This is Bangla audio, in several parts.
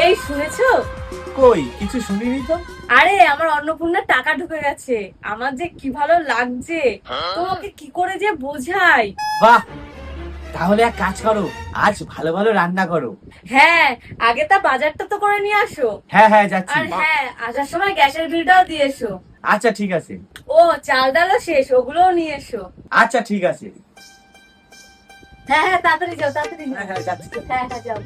এই শুনেছো? কই কিছু শুনিনি তো। আরে আমার অন্নপূর্ণার টাকা ঢুকে গেছে। আমার যে কি ভালো লাগছে, তোমাকে কি করে যে বোঝাই। বাহ, তাহলে এক কাজ করো, আজ ভালো ভালো রান্না করো। হ্যাঁ, আগে তা বাজারটা তো করে নিয়ে আসো। হ্যাঁ হ্যাঁ যাচ্ছি। আর হ্যাঁ, আসার সময় গ্যাসের বিলটাও দিয়ে এসো। আচ্ছা ঠিক আছে। ও, চাল ডালও শেষ, ওগুলোও নিয়ে এসো। আচ্ছা ঠিক আছে। হ্যাঁ হ্যাঁ, তাড়াতাড়ি যাও, তাড়াতাড়ি যাও। হ্যাঁ হ্যাঁ যাচ্ছি। হ্যাঁ হ্যাঁ, যাও।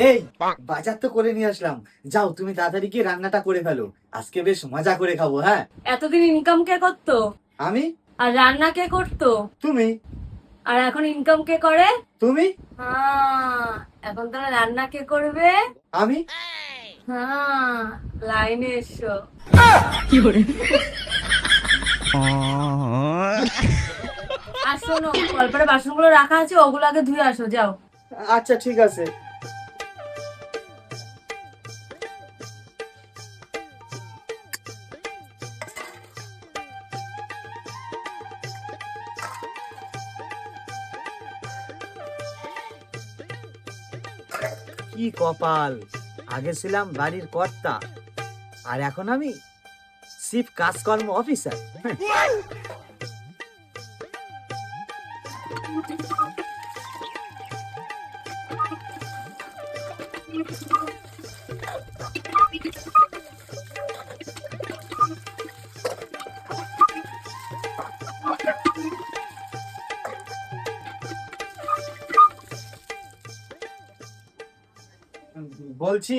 এই, বাজার তো করে নিয়ে আসলাম, যাও তুমি তাড়াতাড়ি গিয়ে রান্নাটা করে ফেলো, আজকে বেশ মজা করে খাবো। হ্যাঁ, এতদিন ইনকাম কে করতো? আমি। আর রান্না কে করতো? তুমি। আর এখন ইনকাম কে করে? তুমি। এখন তাহলে রান্না কে করবে? আমি। লাইনে এসো। আর শোনো, কলপারে বাসনগুলো রাখা আছে, ওগুলো আগে ধুয়ে আসো, যাও। আচ্ছা ঠিক আছে। কি কপাল, আগে ছিলাম বাড়ির কর্তা, আর এখন আমি চিফ কাজকর্ম অফিসার। বলছি,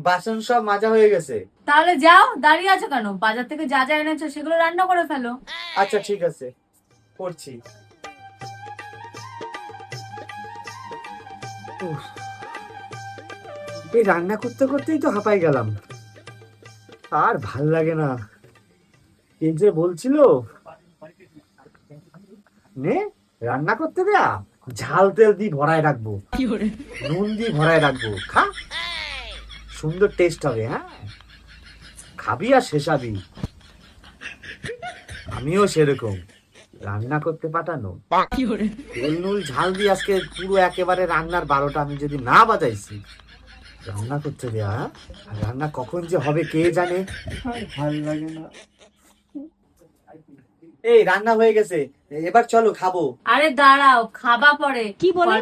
বাসন সব মাজা হয়ে গেছে। তাহলে যাও, দাঁড়িয়ে আছো কেন? বাজার থেকে যা যা এনেছো সেগুলো রান্না করে ফেলো। আচ্ছা ঠিক আছে, করছি। উফ, এই রান্না করতে করতেই তো হাঁপাই গেলাম, আর ভাল লাগে না। কে যে বলছিল নে রান্না করতে দেয়া, ঝাল তেল দিয়ে ভরায় রাখবো, নুন দিয়ে ভরায় রাখবো, খা, সুন্দর টেস্ট হবে। হ্যাঁ, খাবি আর শেষাবি। আমিও সেরকম রান্না করতে পাঠানো, তেল নুল ঝাল দিয়ে আজকে পুরো একেবারে রান্নার 12টা আমি যদি না বাজাইছি। রান্না করতে দেয়া, হ্যাঁ? আর রান্না কখন যে হবে কে জানে, ভাল লাগে না। এই রান্না হয়ে গেছে, এবার চলো খাবো। আরে দাঁড়াও, খাবা পরে। কি বলে?